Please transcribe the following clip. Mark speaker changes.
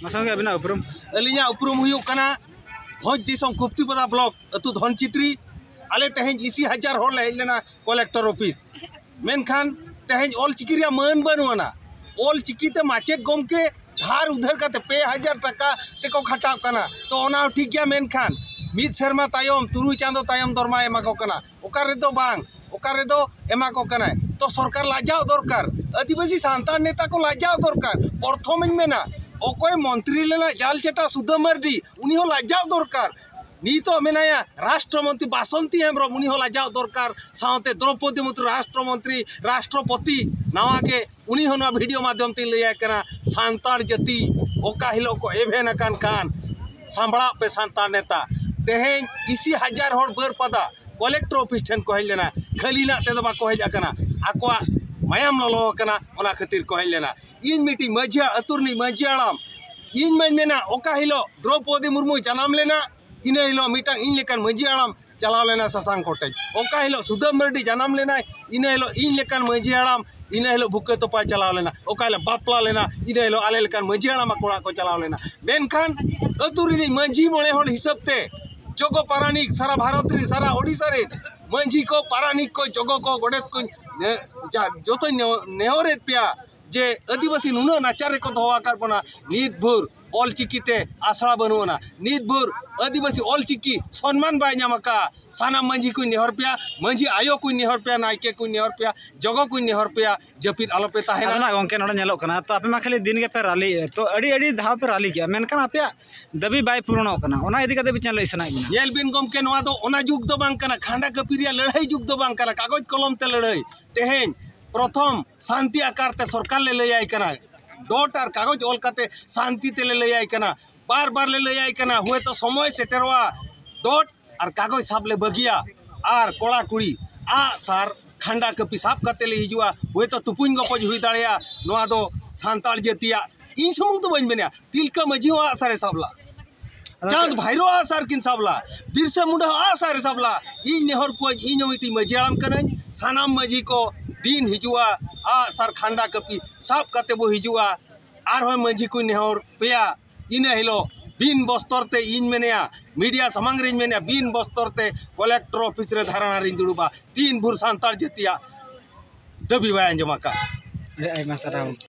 Speaker 1: Masang ke bina uprum?
Speaker 2: Alinya uprum huyuk kana hoj disong Kupti Pada blok atu Dhon Chitri ale teheng isi hajar hor le lena collector office menkan teheng ol chiki ria man banuana ol chiki te machet gomke धार उधर का पे 1000 टका तेको खटाव कना तो ओना ठीक गया मेनखान मिद शर्मा तायम तुरु चांदो तायम दरमा एमा को कना ओकारे दो बांग ओकारे दो एमा को कना तो सरकार लाजाव दरकार आदिवासी सांतार नेता को लाजाव दरकार प्रथम मेना ओकोय मंत्री लेना जाल चटा सुधा मर्डी उनी हो लाजाव दरकार नीतो मेनाया राष्ट्रमंत्री बासंती हेम्ब्रम उनी हो लाजाव दरकार साउते द्रौपदी मुर्मू राष्ट्रमंत्री राष्ट्रपति नवा के उनी हो वीडियो माध्यम ते लैया कना सांतार जाति ओका हिलो को एभेन अकान कान सांभड़ा पे सांतार नेता तेहें इसी 1000 हर बर पदा कलेक्टर ऑफिस ठेन को हेलेना खाली ना ते बा को हेज अकना आकोआ मायाम ललो कना ओना खातिर को हेलेना इन मीटिंग मजिया अतुरनी मजियाड़ाम इन मन मेना ओका हिलो द्रौपदी मुर्मू जन्म लेना इना हिलो मीटा इन लेकन मजियाड़ाम चलाव लेना ससांग कोटेज ओका हिलो सुधा मर्डी जन्म लेना इना हिलो इन लेकन मजियाड़ाम इना हिलो भुके तोपा चलाव लेना ओका हिलो बापला लेना इना हिलो आले लेकन मजियाड़ाम कोड़ा को चलाव लेना मेनखान अतुरी मजी मोड़े हर हिसाब ते जोगो पारानिक सारा भारत रे सारा ओडिसा रे मजी को पारानिक को जोगो को गोडेत को जोतो नेहरे पिया जे आदिवासी नुना नाचारे को दोवा कर बना नीत भूर ऑल चिकीते आसड़ा बनुना नीत भूर आदिवासी ऑल चिकी सम्मान बाय नामका साना मंजी को नेहर पिया मंजी आयो को नेहर पिया नायके को नेहर पिया जगो को नेहर पिया जपित आलो पे ताहेना
Speaker 1: ना गोंके नोडे नेलो कना तो आपे मा खाली दिन के पे रैली तो अड़ी अड़ी धाव पे रैली किया मेनखान आपे दबी बाय पूर्ण कना ओना इदी कते बिचान लई सना बिना
Speaker 2: येल बिन गोमके नोआ दो ओना जुग दो बांग कना खांडा कपिरिया लड़ाई जुग दो बांग कना कागज कलम ते लड़ाई तेहेन प्रथम शांति आकार ते सरकार ले लई आई कना डॉट और कागज ऑल काते शांति ते ले लई आई कना बार बार ले लई आई कना हुए तो समय सेटेरवा डॉट और कागज साब ले बगिया और कोड़ा कुड़ी आ सार खांडा कपि साब काते ले हिजुआ हुए तो तुपुन गपज हुई दाड़िया नोआ दो सांताल जतिया इन समूंग तो बन बनिया तिलका मजी हो आसारे साबला चांद भाईरो आसार किन साबला बिरसा मुंडा आसारे साबला इन नेहर को इन मिटी मजियाम करन सानाम मजी को दिन हिजुआ आ सार खांडा कपि साब काते बो हिजुआ आर हो मजी को नेहर पेया इने हिलो बिन बस्तर ते इन मेनेया मीडिया समांग रिन मेनेया बिन बस्तर ते कलेक्टर ऑफिस रे धारणा रिन दुड़ुबा 3 भूर सांतार जतिया दबी बाय अंजमा का
Speaker 1: आई मासरा